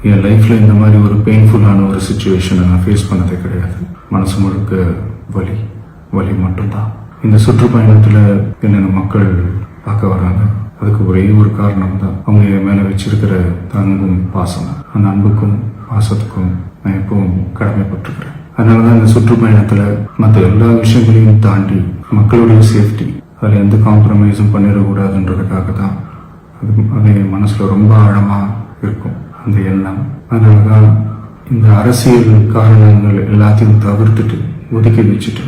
என் லைஃப்பில் இந்த மாதிரி ஒரு பெயின்ஃபுல்லான ஒரு சுச்சுவேஷனை நான் ஃபேஸ் பண்ணதே கிடையாது. மனசு முழுக்க வலி வலி மட்டும்தான். இந்த சுற்றுப்பயணத்தில் என்னென்ன மக்கள் பார்க்க வராங்க, அதுக்கு ஒரே ஒரு காரணம் தான், அவங்க என் மேலே வச்சிருக்கிற அன்பும் பாசம். அந்த அன்புக்கும் பாசத்துக்கும் நான் எப்பவும் கடமைப்பட்டிருக்கிறேன். அதனால தான் இந்த சுற்றுப்பயணத்தில் மற்ற எல்லா விஷயங்களையும் தாண்டி மக்களுடைய சேஃப்டி, அதில் எந்த காம்ப்ரமைஸும் பண்ணிடக்கூடாதுன்றதுக்காக தான் அது என் மனசில் ரொம்ப ஆழமாக இருக்கும் அந்த எண்ணம். அதனால தான் இந்த அரசியல் காரணங்கள் எல்லாத்தையும் தவிர்த்துட்டு ஒதுக்கி வச்சுட்டு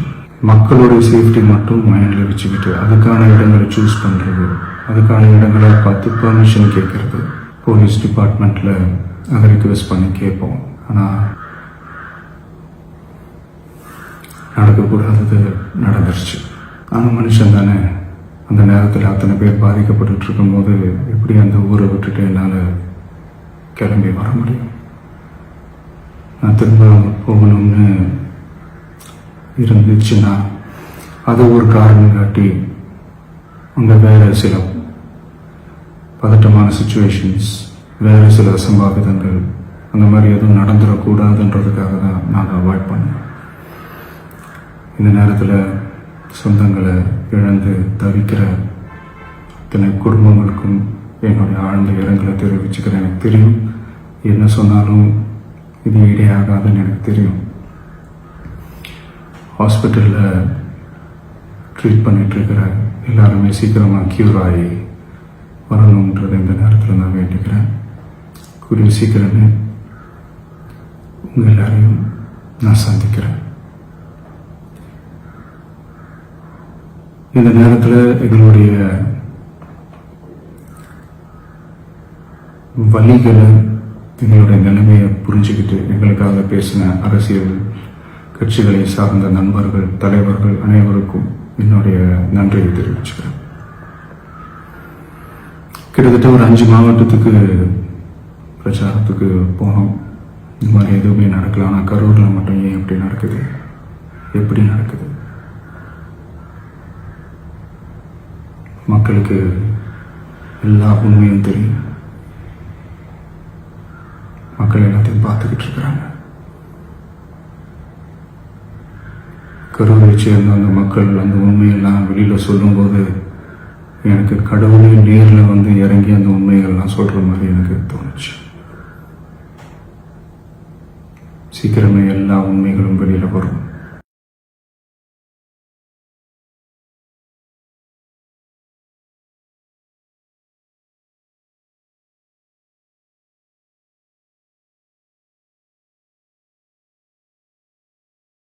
மக்களுடைய சேஃப்டி மட்டும் மைண்டில் வச்சுக்கிட்டு அதுக்கான இடங்களை சூஸ் பண்ணுறது, அதுக்கான இடங்களை பார்த்து பெர்மிஷன் கேட்கறது, போலீஸ் டிபார்ட்மெண்ட்டில் அதை ரிக்வெஸ்ட் பண்ணி கேட்போம். ஆனால் நடக்கக்கூடாதது நடந்துருச்சு. ஆனால் மனுஷன் தானே, அந்த நேரத்தில் அத்தனை பேர் பாதிக்கப்பட்டு இருக்கும்போது எப்படி அந்த ஊரை விட்டுட்டு என்னால் கிளம்பி வர முடியும்? நான் திரும்ப போகணும்னு இருந்துச்சுன்னா அது ஒரு காரணம் காட்டி அங்கே வேறு சில பதட்டமான சுச்சுவேஷன்ஸ், வேறு சில அசம்பாவிதங்கள் அந்த மாதிரி எதுவும் நடந்துடக்கூடாதுன்றதுக்காக தான் நான் அவாய்ட் பண்ணேன். இந்த நேரத்தில் சொந்தங்களை இழந்து தவிக்கிற இத்தனை குடும்பங்களுக்கும் என்னுடைய ஆழ்ந்த இரங்கலை தெரிவிச்சுக்கிறேன். எனக்கு தெரியும், என்ன சொன்னாலும் இது ஈடையாகாதுன்னு எனக்கு தெரியும். ஹாஸ்பிட்டலில் ட்ரீட் பண்ணிகிட்ருக்கிற எல்லாருமே சீக்கிரமாக க்யூர் ஆகி வரணுன்றதை இந்த நேரத்தில் நான் வேண்டிக்கிறேன். கூடிய சீக்கிரமே உங்கள் எல்லாரையும் நான் சந்திக்கிறேன். இந்த நேரத்தில் எங்களுடைய வலிகளை, எங்களுடைய நிலைமையை புரிஞ்சுக்கிட்டு எங்களுக்காக பேசின அரசியல் கட்சிகளை சார்ந்த நண்பர்கள், தலைவர்கள் அனைவருக்கும் என்னுடைய நன்றியை தெரிவிச்சுக்கிறேன். கிட்டத்தட்ட ஒரு 5 மாவட்டத்துக்கு பிரச்சாரத்துக்கு போனோம். இந்த மாதிரி எதுவுமே நடக்கல. ஆனால் கரூரில் மட்டும் ஏன் எப்படி நடக்குது, எப்படி நடக்குது? மக்களுக்கு எல்லா உண்மையும் தெரியும். மக்கள் எல்லாத்தையும் பார்த்துக்கிட்டு இருக்கிறாங்க. கரூரை சேர்ந்த அந்த மக்கள் அந்த உண்மையெல்லாம் வெளியில் சொல்லும்போது எனக்கு கடவுளே நேரில் வந்து இறங்கி அந்த உண்மைகள்லாம் சொல்கிற மாதிரி எனக்கு தோணுச்சு. சீக்கிரமே எல்லா உண்மைகளும் வெளியில் வரும்.